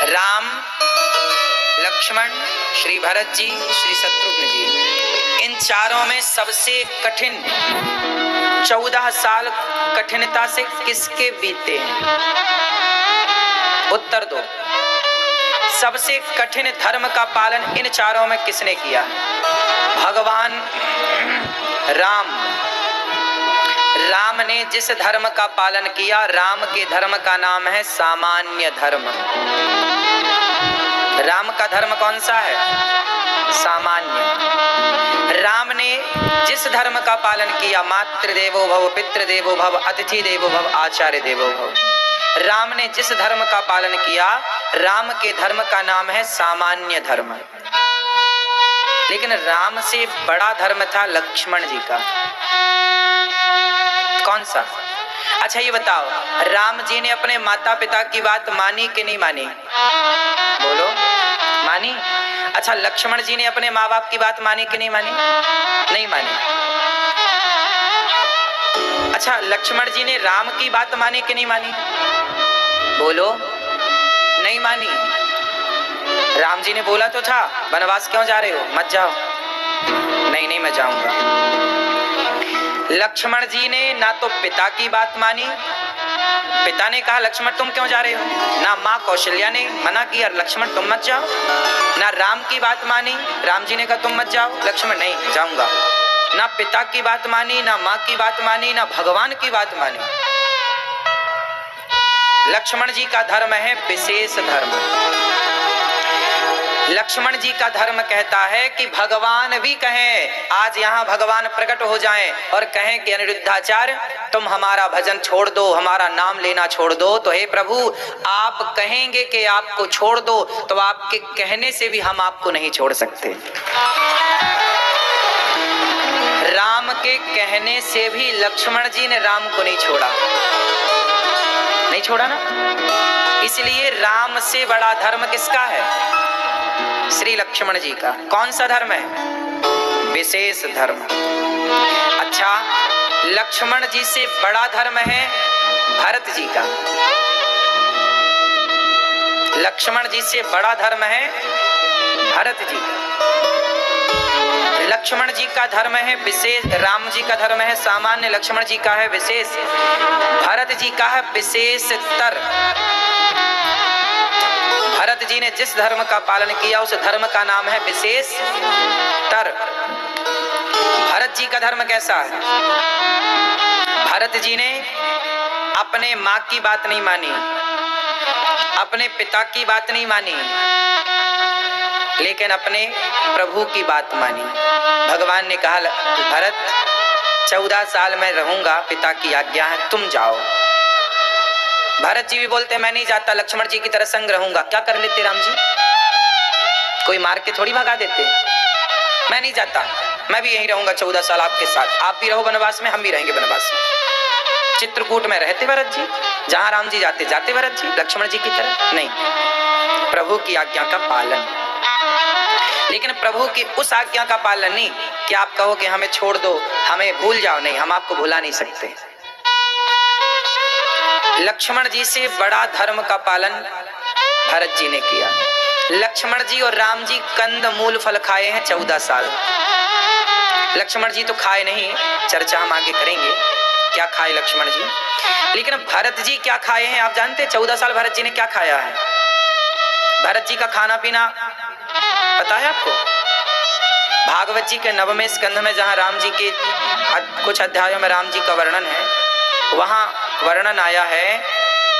राम, लक्ष्मण, श्री भरत जी, श्री शत्रुघ्न जी, इन चारों में सबसे कठिन 14 साल कठिनता से किसके बीते हैं? उत्तर दो। सबसे कठिन धर्म का पालन इन चारों में किसने किया? भगवान राम। राम ने जिस धर्म का पालन किया, राम के धर्म का नाम है सामान्य धर्म। राम का धर्म कौन सा है? सामान्य। राम ने जिस धर्म का पालन किया, मातृदेवो भव, पितृदेवो भव, अतिथि देवो भव, आचार्य देवो भव, राम ने जिस धर्म का पालन किया, राम के धर्म का नाम है सामान्य धर्म। लेकिन राम से बड़ा धर्म था लक्ष्मण जी का। कौन सा? अच्छा ये बताओ, राम जी ने अपने माता पिता की बात मानी कि नहीं मानी? बोलो, मानी। अच्छा, लक्ष्मण जी ने अपने माँ बाप की बात मानी कि नहीं मानी? नहीं मानी। अच्छा, लक्ष्मण जी ने राम की बात मानी कि नहीं मानी? बोलो, नहीं मानी। राम जी ने बोला तो था, वनवास क्यों जा रहे हो, मत जाओ। नहीं नहीं, मैं जाऊंगा। लक्ष्मण जी ने ना तो पिता की बात मानी, पिता ने कहा लक्ष्मण तुम क्यों जा रहे हो, ना माँ कौशल्या ने मना किया लक्ष्मण तुम मत जाओ, ना राम की बात मानी, राम जी ने कहा तुम मत जाओ, लक्ष्मण नहीं जाऊंगा। ना पिता की बात मानी, ना माँ की बात मानी, ना भगवान की बात मानी। लक्ष्मण जी का धर्म है विशेष धर्म। लक्ष्मण जी का धर्म कहता है कि भगवान भी कहें, आज यहाँ भगवान प्रकट हो जाएं और कहें कि अनिरुद्धाचार्य तुम हमारा भजन छोड़ दो, हमारा नाम लेना छोड़ दो, तो हे प्रभु आप कहेंगे कि आपको छोड़ दो, तो आपके कहने से भी हम आपको नहीं छोड़ सकते। राम के कहने से भी लक्ष्मण जी ने राम को नहीं छोड़ा, नहीं छोड़ा ना। इसलिए राम से बड़ा धर्म किसका है? श्री लक्ष्मण जी का। कौन सा धर्म है? विशेष धर्म। अच्छा, लक्ष्मण जी से बड़ा धर्म है भरत जी का। लक्ष्मण जी से बड़ा धर्म है भरत जी का। लक्ष्मण जी का धर्म है विशेष, राम जी का धर्म है सामान्य, लक्ष्मण जी का है विशेष, भरत जी का है विशेषतर। भरत जी ने जिस धर्म का पालन किया उस धर्म का नाम है विशेषतर। भरत जी का धर्म कैसा है? भरत जी ने अपने माँ की बात नहीं मानी, अपने पिता की बात नहीं मानी, लेकिन अपने प्रभु की बात मानी। भगवान ने कहा भरत 14 साल में रहूंगा, पिता की आज्ञा है, तुम जाओ। भरत जी भी बोलते मैं नहीं जाता, लक्ष्मण जी की तरह संग रहूंगा। क्या कर लेते राम जी? कोई मार के थोड़ी भगा देते। मैं नहीं जाता, मैं भी यहीं रहूंगा 14 साल आपके साथ। आप भी रहो वनवास में, हम भी रहेंगे वनवास में। चित्रकूट में रहते भरत जी, जहां राम जी जाते जाते भरत जी, लक्ष्मण जी की तरह नहीं। प्रभु की आज्ञा का पालन, लेकिन प्रभु की उस आज्ञा का पालन नहीं कि आप कहो कि हमें छोड़ दो, हमें भूल जाओ। नहीं, हम आपको भुला नहीं सकते। लक्ष्मण जी से बड़ा धर्म का पालन भरत जी ने किया। लक्ष्मण जी और राम जी कंद मूल फल खाए हैं 14 साल। लक्ष्मण जी तो खाए नहीं, चर्चा हम आगे करेंगे क्या खाए लक्ष्मण जी, लेकिन भरत जी क्या खाए हैं आप जानते? 14 साल भरत जी ने क्या खाया है? भरत जी का खाना पीना पता है आपको? भागवत जी के 9वें स्कंध में जहां राम जी के कुछ अध्यायों में राम जी का वर्णन है, वहां वर्णन आया है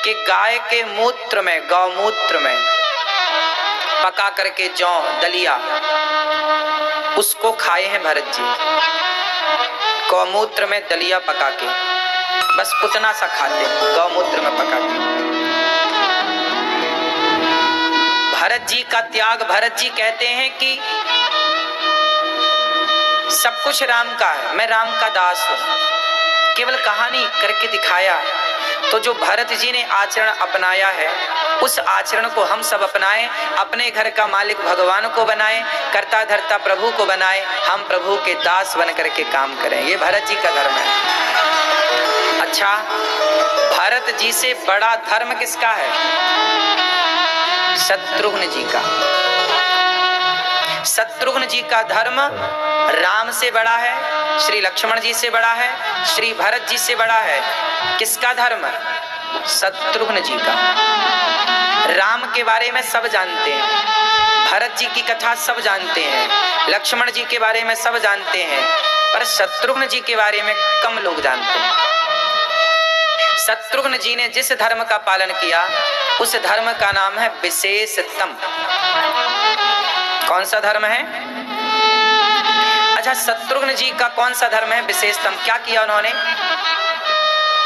कि गाय के मूत्र में, गौमूत्र में पका करके जौ दलिया उसको खाए हैं भरत जी। गौमूत्र में दलिया पका के, बस उतना सा खाते, गौमूत्र में पका के। भरत जी का त्याग, भरत जी कहते हैं कि सब कुछ राम का है, मैं राम का दास हूं, केवल कहानी करके दिखाया। तो जो भरत जी ने आचरण अपनाया है उस आचरण को हम सब अपनाएं, अपने घर का मालिक भगवान को बनाएं, कर्ता धर्ता प्रभु को बनाएं, हम प्रभु के दास बन करके काम करें। ये भरत जी का धर्म है। अच्छा, भरत जी से बड़ा धर्म किसका है? शत्रुघ्न जी का। शत्रुघ्न जी का धर्म राम से बड़ा है, श्री लक्ष्मण जी से बड़ा है, श्री भरत जी से बड़ा है। किसका धर्म? शत्रुघ्न जी का। राम के बारे में सब जानते हैं, भरत जी की कथा सब जानते हैं, लक्ष्मण जी के बारे में सब जानते हैं, पर शत्रुघ्न जी के बारे में कम लोग जानते हैं। शत्रुघ्न जी ने जिस धर्म का पालन किया उस धर्म का नाम है विशेषतम। कौन सा धर्म है? अच्छा, शत्रुघ्न जी का कौन सा धर्म है विशेषतम? क्या किया उन्होंने?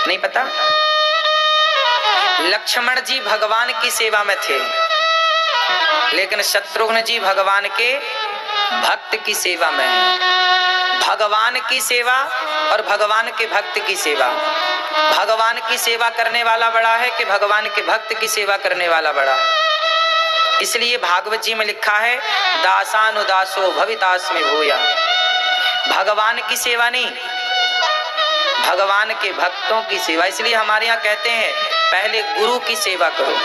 नहीं पता? लक्ष्मण जी भगवान की सेवा में थे, लेकिन शत्रुघ्न जी भगवान के भक्त की सेवा में है। भगवान की सेवा और भगवान के भक्त की सेवा। भगवान की सेवा करने वाला बड़ा है कि भगवान के भक्त की सेवा करने वाला बड़ा है? इसलिए भागवत जी में लिखा है, दासानुदासो भवितास्मि भूया। भगवान की सेवा नहीं, भगवान के भक्तों की सेवा। इसलिए हमारे यहाँ कहते हैं पहले गुरु की सेवा करो।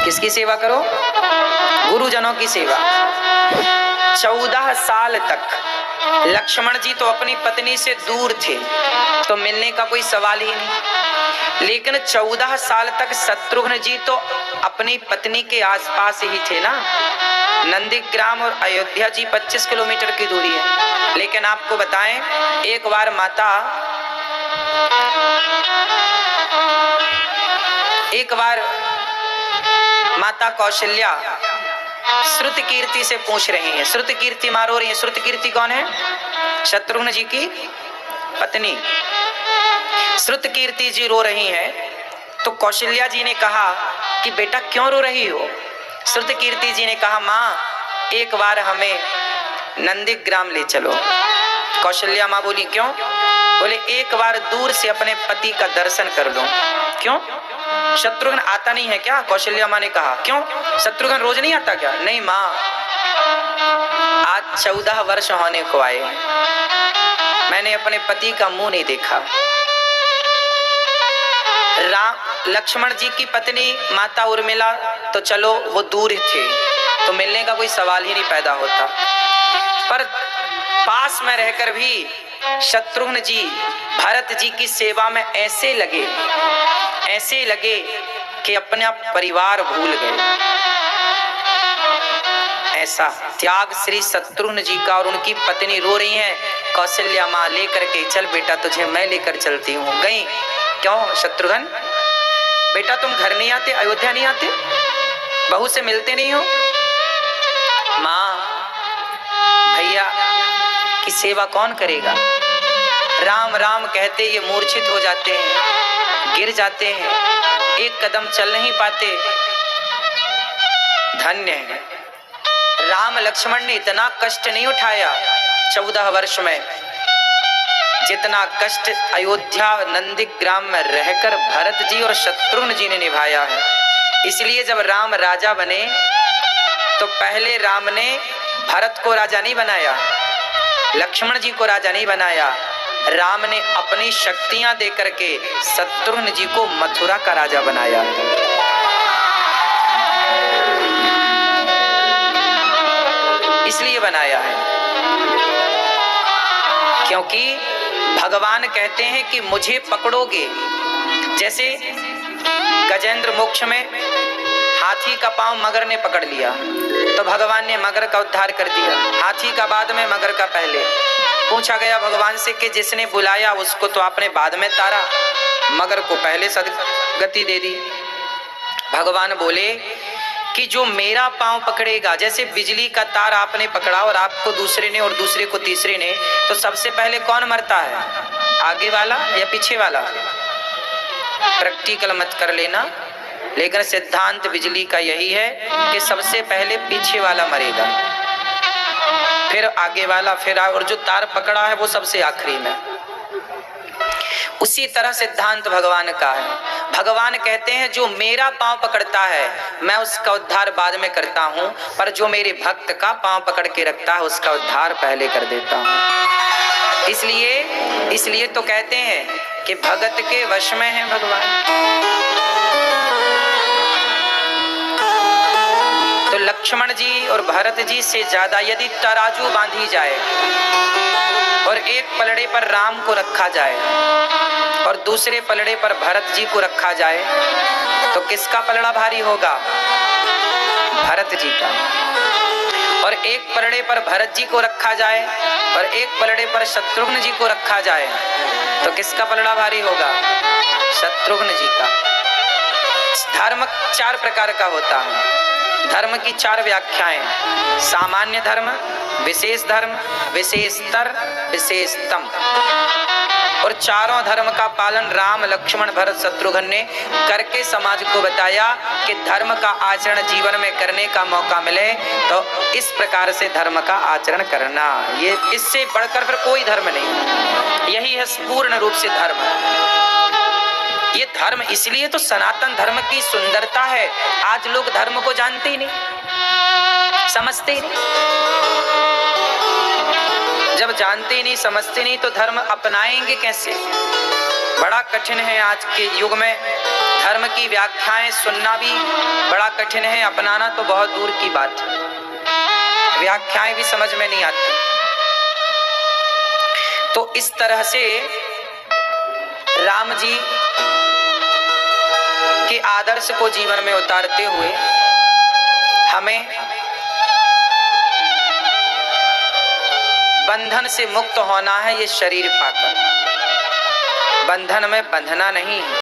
किसकी सेवा करो? गुरुजनों की सेवा। 14 साल तक लक्ष्मण जी तो अपनी पत्नी से दूर थे, तो मिलने का कोई सवाल ही नहीं। लेकिन 14 साल तक शत्रुघ्न जी तो अपनी पत्नी के आसपास ही थे ना। नंदीग्राम और अयोध्या जी 25 किलोमीटर की दूरी है। लेकिन आपको बताएं, एक बार माता कौशल्या श्रुत कीर्ति से पूछ रही हैं। श्रुत कीर्ति मारो रही है। श्रुत कीर्ति कौन है? शत्रुघ्न जी की पत्नी। श्रुत कीर्ति जी रो रही हैं, तो कौशल्या जी ने कहा कि बेटा क्यों रो रही हो? श्रुत कीर्ति जी ने कहा, माँ एक बार हमें नंदीग्राम ले चलो। कौशल्या माँ बोली, क्यों? बोले एक बार दूर से अपने पति का दर्शन कर लो। क्यों? शत्रुघ्न आता नहीं है क्या? कौशल्या माँ ने कहा, क्यों? शत्रुघ्न रोज नहीं आता क्या? नहीं माँ, आज 14 वर्ष होने को आए, मैंने अपने पति का मुंह नहीं देखा। लक्ष्मण जी की पत्नी माता उर्मिला तो चलो वो दूर थे, तो मिलने का कोई सवाल ही नहीं पैदा होता, पर पास में रहकर भी शत्रुघ्न जी भरत जी की सेवा में ऐसे लगे कि अपना परिवार भूल गए। ऐसा त्याग श्री शत्रुघ्न जी का। और उनकी पत्नी रो रही हैं, कौशल्या माँ लेकर के चल बेटा, तुझे मैं लेकर चलती हूँ। गई। क्यों शत्रुघ्न बेटा तुम घर नहीं आते, अयोध्या नहीं आते, बहू से मिलते नहीं हो? माँ भैया की सेवा कौन करेगा? राम राम कहते ये मूर्छित हो जाते हैं, गिर जाते हैं, एक कदम चल नहीं पाते। धन्य है राम लक्ष्मण ने इतना कष्ट नहीं उठाया 14 वर्ष में, जितना कष्ट अयोध्या नंदीग्राम में रहकर भरत जी और शत्रुघ्न जी ने निभाया है। इसलिए जब राम राजा बने तो पहले राम ने भरत को राजा नहीं बनाया, लक्ष्मण जी को राजा नहीं बनाया, राम ने अपनी शक्तियां देकर के शत्रुघ्न जी को मथुरा का राजा बनाया। इसलिए बनाया है क्योंकि भगवान कहते हैं कि मुझे पकड़ोगे। जैसे गजेंद्र मोक्ष में हाथी का पांव मगर ने पकड़ लिया तो भगवान ने मगर का उद्धार कर दिया, हाथी का बाद में मगर का पहले। पूछा गया भगवान से कि जिसने बुलाया उसको तो आपने बाद में तारा, मगर को पहले सदगति दे दी। भगवान बोले कि जो मेरा पांव पकड़ेगा, जैसे बिजली का तार आपने पकड़ा और आपको दूसरे ने और दूसरे को तीसरे ने, तो सबसे पहले कौन मरता है, आगे वाला या पीछे वाला? प्रैक्टिकल मत कर लेना, लेकिन सिद्धांत बिजली का यही है कि सबसे पहले पीछे वाला मरेगा, फिर आगे वाला, फिर और जो तार पकड़ा है वो सबसे आखिरी में। उसी तरह सिद्धांत भगवान का है। भगवान कहते हैं जो मेरा पांव पकड़ता है मैं उसका उद्धार बाद में करता हूं, पर जो मेरे भक्त का पांव पकड़ के रखता है उसका उद्धार पहले कर देता हूं। इसलिए तो कहते हैं कि भगत के वश में है भगवान। लक्ष्मण जी और भरत जी से ज्यादा यदि तराजू बांधी जाए और एक पलड़े पर राम को रखा जाए और दूसरे पलड़े पर भरत जी को रखा जाए तो किसका पलड़ा भारी होगा? भरत जी का। और एक पलड़े पर भरत जी को रखा जाए और एक पलड़े पर शत्रुघ्न जी को रखा जाए तो किसका पलड़ा भारी होगा? शत्रुघ्न जी का। धर्म 4 प्रकार का होता है। धर्म की 4 व्याख्याएं: सामान्य धर्म, विशेष धर्म, विशेषतर, विशेषतम। और चारों धर्म का पालन राम, लक्ष्मण, भरत, शत्रुघ्न ने करके समाज को बताया कि धर्म का आचरण जीवन में करने का मौका मिले तो इस प्रकार से धर्म का आचरण करना, ये इससे बढ़कर फिर कोई धर्म नहीं। यही है पूर्ण रूप से धर्म। ये धर्म इसलिए तो सनातन धर्म की सुंदरता है। आज लोग धर्म को जानते ही नहीं, समझते ही नहीं। जब जानते ही नहीं, समझते नहीं तो धर्म अपनाएंगे कैसे? बड़ा कठिन है आज के युग में। धर्म की व्याख्याएं सुनना भी बड़ा कठिन है, अपनाना तो बहुत दूर की बात है। व्याख्याएं भी समझ में नहीं आती। तो इस तरह से राम जी के आदर्श को जीवन में उतारते हुए हमें बंधन से मुक्त होना है। ये शरीर पाकर बंधन में बंधना नहीं है।